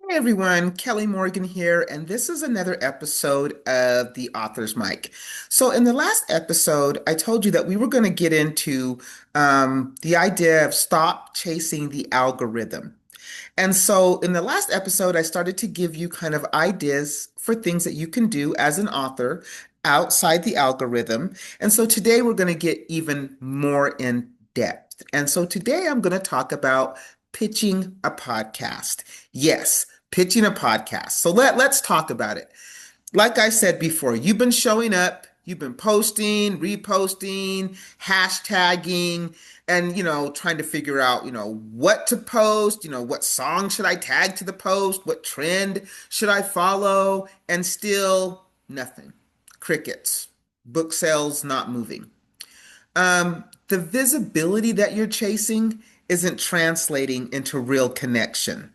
Hey everyone, Kelly Morgan here, and this is another episode of The Author's Mic. So, in the last episode, I told you that we were going to get into the idea of stop chasing the algorithm. And so, in the last episode, I started to give you kind of ideas for things that you can do as an author outside the algorithm. And so, today we're going to get even more in depth. And so, today I'm going to talk about pitching a podcast. Yes, pitching a podcast. So let's talk about it. Like I said before, you've been showing up, you've been posting, reposting, hashtagging, and trying to figure out, what to post, what song should I tag to the post, what trend should I follow, and still nothing. Crickets. Book sales not moving. The visibility that you're chasing isn't translating into real connection.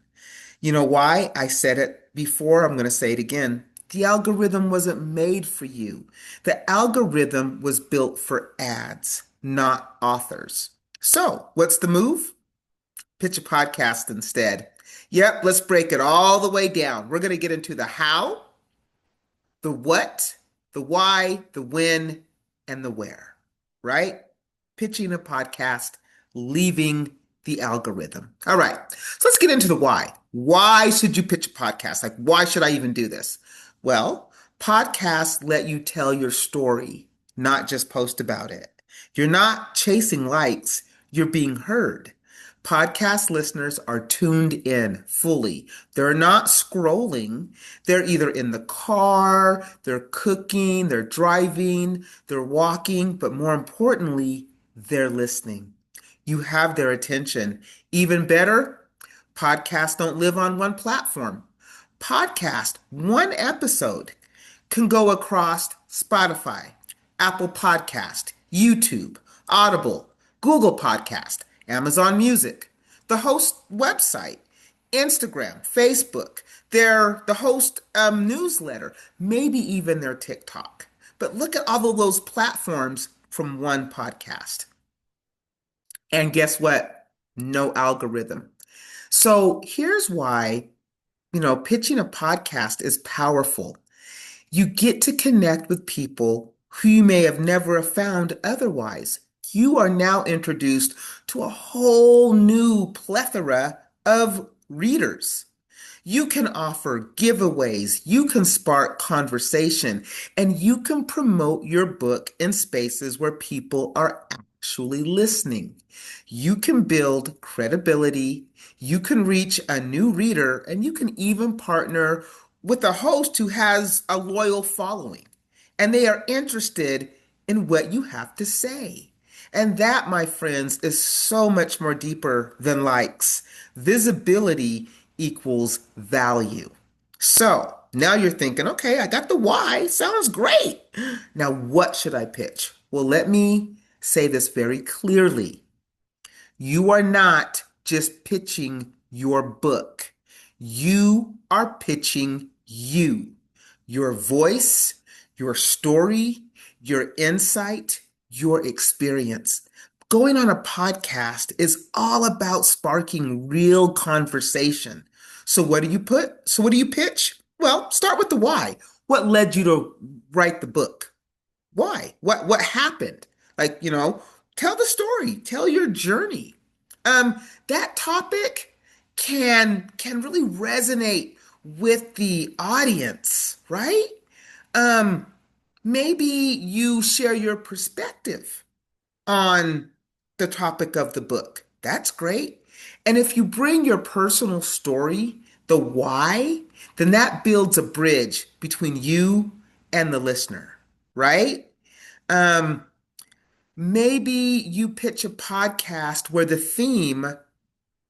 You know why? I said it before, I'm going to say it again. The algorithm wasn't made for you. The algorithm was built for ads, not authors. So, what's the move? Pitch a podcast instead. Yep, let's break it all the way down. We're going to get into the how, the what, the why, the when, and the where, right? Pitching a podcast, leaving the algorithm. All right, so let's get into the why. Why should you pitch a podcast? Like, why should I even do this? Well, podcasts let you tell your story, not just post about it. You're not chasing likes, you're being heard. Podcast listeners are tuned in fully. They're not scrolling. They're either in the car, they're cooking, they're driving, they're walking, but more importantly, they're listening. You have their attention. Even better, podcasts don't live on one platform. Podcast, one episode can go across Spotify, Apple Podcast, YouTube, Audible, Google Podcast, Amazon Music, the host website, Instagram, Facebook, the host newsletter, maybe even their TikTok. But look at all of those platforms from one podcast. And guess what? No algorithm. So here's why, pitching a podcast is powerful. You get to connect with people who you may have never have found otherwise. You are now introduced to a whole new plethora of readers. You can offer giveaways, you can spark conversation, and you can promote your book in spaces where people are actually listening. You can build credibility, you can reach a new reader, and you can even partner with a host who has a loyal following, and they are interested in what you have to say. And that, my friends, is so much more deeper than likes. Visibility equals value. So now you're thinking, okay, I got the why. Sounds great. Now, what should I pitch? Well, let me say this very clearly. You are not just pitching your book. You are pitching you, your voice, your story, your insight, your experience. Going on a podcast is all about sparking real conversation. So what do you pitch? Well, start with the why. What led you to write the book? Why? What happened? Like, tell the story, tell your journey. That topic can really resonate with the audience, right? Um, Maybe you share your perspective on the topic of the book. That's great. And if you bring your personal story, the why, then that builds a bridge between you and the listener, right? Um, Maybe you pitch a podcast where the theme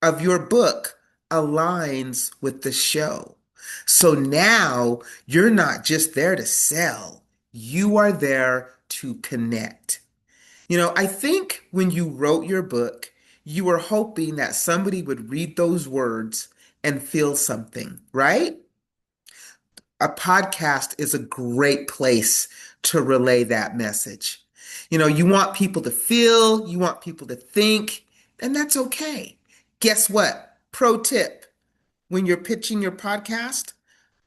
of your book aligns with the show. So now you're not just there to sell, you are there to connect. I think when you wrote your book, you were hoping that somebody would read those words and feel something, right? A podcast is a great place to relay that message. You want people to feel, you want people to think, and that's okay. Guess what? Pro tip. when you're pitching your podcast,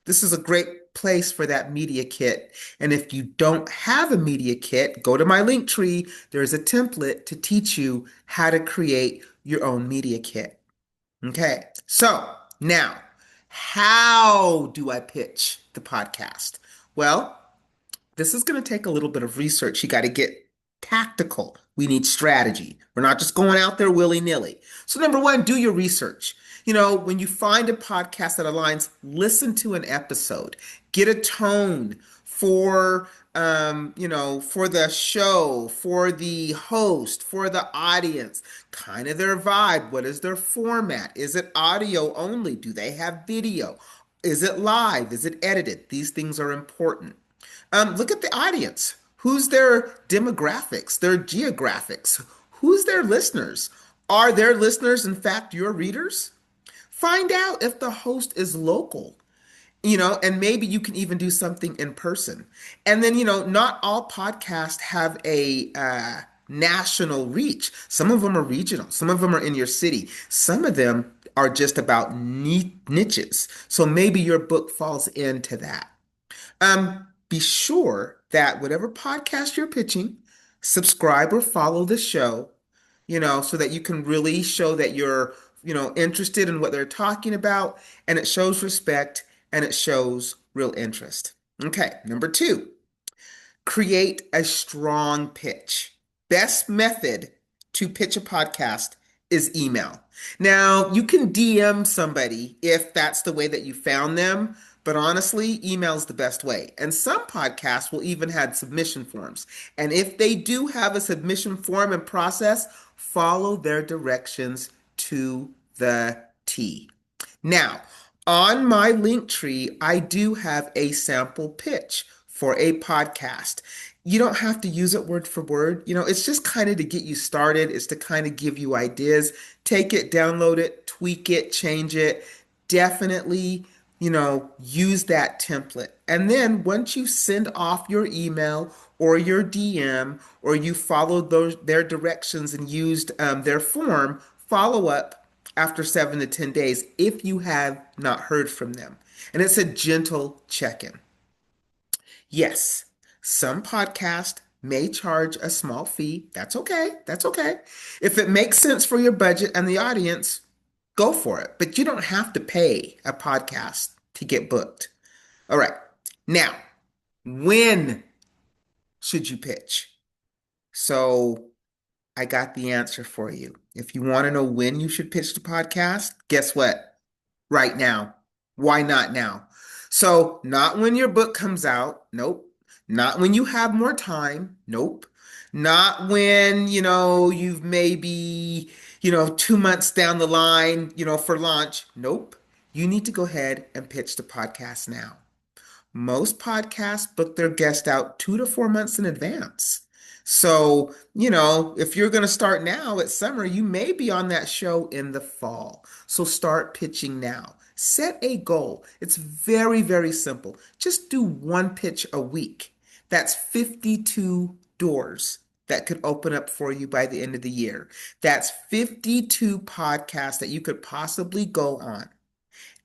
this is a great place for that media kit. And if you don't have a media kit, go to my Linktree. There's a template to teach you how to create your own media kit. Okay, so now, how do I pitch the podcast? Well, this is going to take a little bit of research. You got to get tactical. We need strategy. We're not just going out there willy-nilly. So, number one, do your research. When you find a podcast that aligns, listen to an episode, get a tone for, for the show, for the host, for the audience, kind of their vibe. What is their format? Is it audio only? Do they have video? Is it live? Is it edited? These things are important. Look at the audience. Who's their demographics, their geographics? Who's their listeners? Are their listeners, in fact, your readers? Find out if the host is local, and maybe you can even do something in person. And then, not all podcasts have a national reach. Some of them are regional, some of them are in your city, some of them are just about niches. So maybe your book falls into that. Be sure that whatever podcast you're pitching, subscribe or follow the show, so that you can really show that you're, interested in what they're talking about, and it shows respect and it shows real interest. Okay, number two, create a strong pitch. Best method to pitch a podcast is email. Now, you can DM somebody if that's the way that you found them, but honestly, email is the best way. And some podcasts will even have submission forms. And if they do have a submission form and process, follow their directions to the T. Now, on my Linktree, I do have a sample pitch for a podcast. You don't have to use it word for word. It's just kind of to get you started. It's to kind of give you ideas. Take it, download it, tweak it, change it. Definitely, use that template. And then once you send off your email or your DM, or you followed their directions and used their form, follow up after 7 to 10 days if you have not heard from them. And it's a gentle check-in. Yes, some podcasts may charge a small fee. That's okay. That's okay. If it makes sense for your budget and the audience, go for it. But you don't have to pay a podcast to get booked. All right. Now, when should you pitch? So I got the answer for you. If you want to know when you should pitch the podcast, guess what? Right now. Why not now? So, not when your book comes out. Nope. Not when you have more time. Nope. Not when, you've maybe, 2 months down the line, for launch. Nope. You need to go ahead and pitch the podcast now. Most podcasts book their guest out 2 to 4 months in advance. So, if you're going to start now at summer, you may be on that show in the fall. So start pitching now. Set a goal. It's very, very simple. Just do one pitch a week. That's 52 doors that could open up for you by the end of the year. That's 52 podcasts that you could possibly go on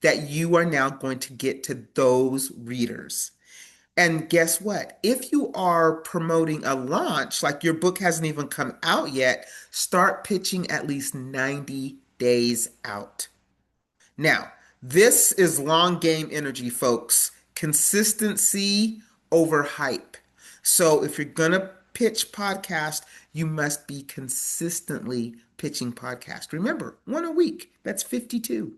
that you are now going to get to those readers. And guess what? If you are promoting a launch, like your book hasn't even come out yet, start pitching at least 90 days out. Now, this is long game energy, folks. Consistency over hype. So if you're going to pitch podcast, you must be consistently pitching podcast. Remember, one a week. That's 52.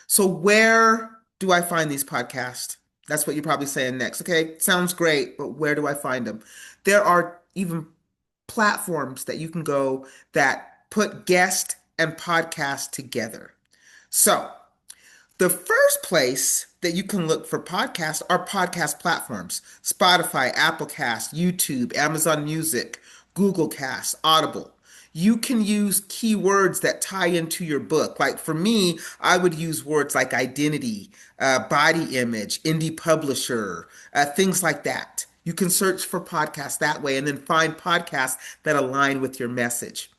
So where do I find these podcasts? That's what you're probably saying next. Okay, sounds great, but where do I find them? There are even platforms that you can go that put guest and podcast together. So the first place that you can look for podcasts are podcast platforms: Spotify, Apple Cast, YouTube, Amazon Music, Google Cast, Audible. You can use keywords that tie into your book. Like for me, I would use words like identity, body image, indie publisher, things like that. You can search for podcasts that way and then find podcasts that align with your message.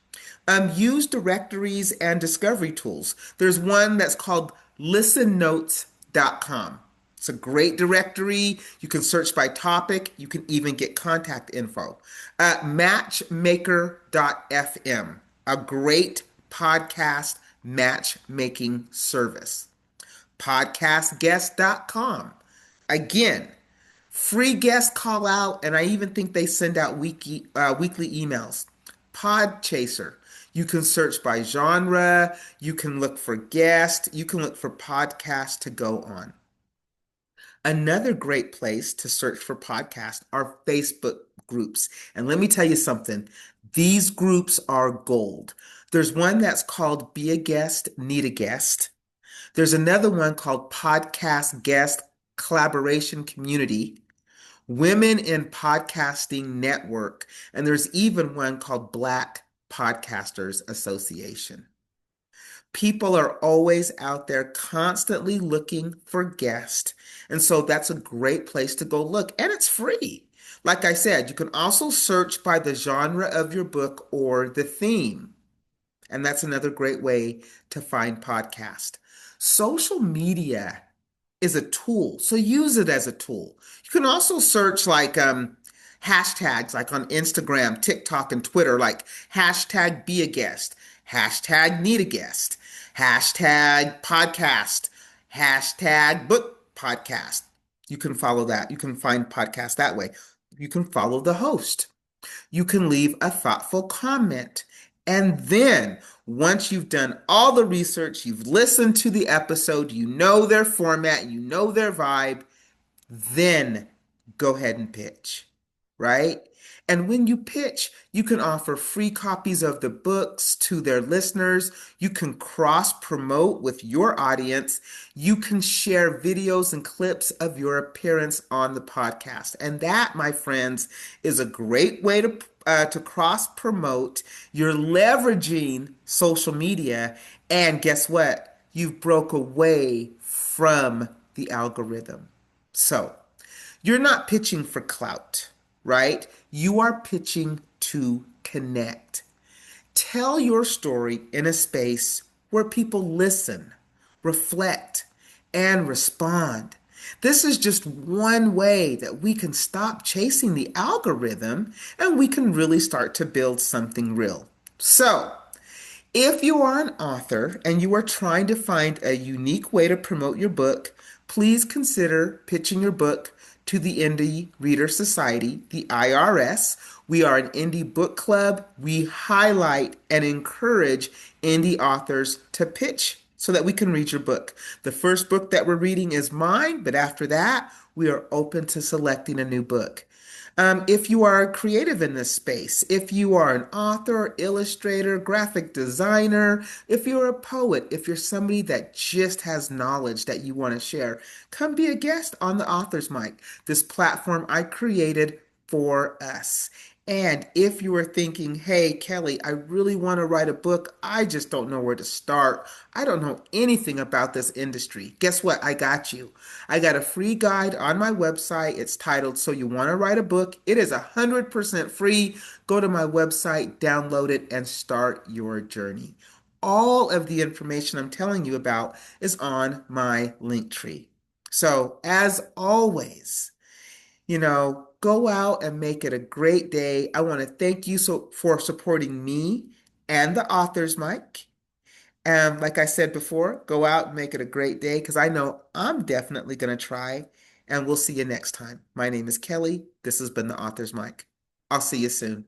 Use directories and discovery tools. There's one that's called listennotes.com. It's a great directory. You can search by topic. You can even get contact info. Matchmaker.fm, a great podcast matchmaking service. Podcastguest.com. Again, free guest call out, and I even think they send out weekly emails. Podchaser. You can search by genre. You can look for guests. You can look for podcasts to go on. Another great place to search for podcasts are Facebook groups. And let me tell you something, these groups are gold. There's one that's called Be a Guest, Need a Guest. There's another one called Podcast Guest Collaboration Community, Women in Podcasting Network, and there's even one called Black Podcasters Association. People are always out there constantly looking for guests. And so that's a great place to go look. And it's free. Like I said, you can also search by the genre of your book or the theme. And that's another great way to find podcast. Social media is a tool, so use it as a tool. You can also search like hashtags like on Instagram, TikTok, and Twitter, like hashtag be a guest, hashtag need a guest, hashtag podcast, hashtag book podcast. You can follow that. You can find podcasts that way. You can follow the host. You can leave a thoughtful comment. And then, once you've done all the research, you've listened to the episode, you know their format, you know their vibe, then go ahead and pitch, right? And when you pitch, you can offer free copies of the books to their listeners. You can cross promote with your audience. You can share videos and clips of your appearance on the podcast. And that, my friends, is a great way to cross promote. You're leveraging social media. And guess what? You've broke away from the algorithm. So, you're not pitching for clout, right? You are pitching to connect. Tell your story in a space where people listen, reflect, and respond. This is just one way that we can stop chasing the algorithm and we can really start to build something real. So, if you are an author and you are trying to find a unique way to promote your book, please consider pitching your book to the Indie Reader Society, the IRS. We are an indie book club. We highlight and encourage indie authors to pitch so that we can read your book. The first book that we're reading is mine, but after that, we are open to selecting a new book. If you are creative in this space, if you are an author, illustrator, graphic designer, if you're a poet, if you're somebody that just has knowledge that you want to share, come be a guest on the Author's Mic, this platform I created for us. And if you are thinking, hey, Kelly, I really want to write a book, I just don't know where to start. I don't know anything about this industry. Guess what? I got you. I got a free guide on my website. It's titled So You Want to Write a Book. It is 100% free. Go to my website, download it, and start your journey. All of the information I'm telling you about is on my Linktree. So, as always, go out and make it a great day. I want to thank you for supporting me and the Author's Mic. And like I said before, go out and make it a great day because I know I'm definitely going to try. And we'll see you next time. My name is Kelly. This has been the Author's Mic. I'll see you soon.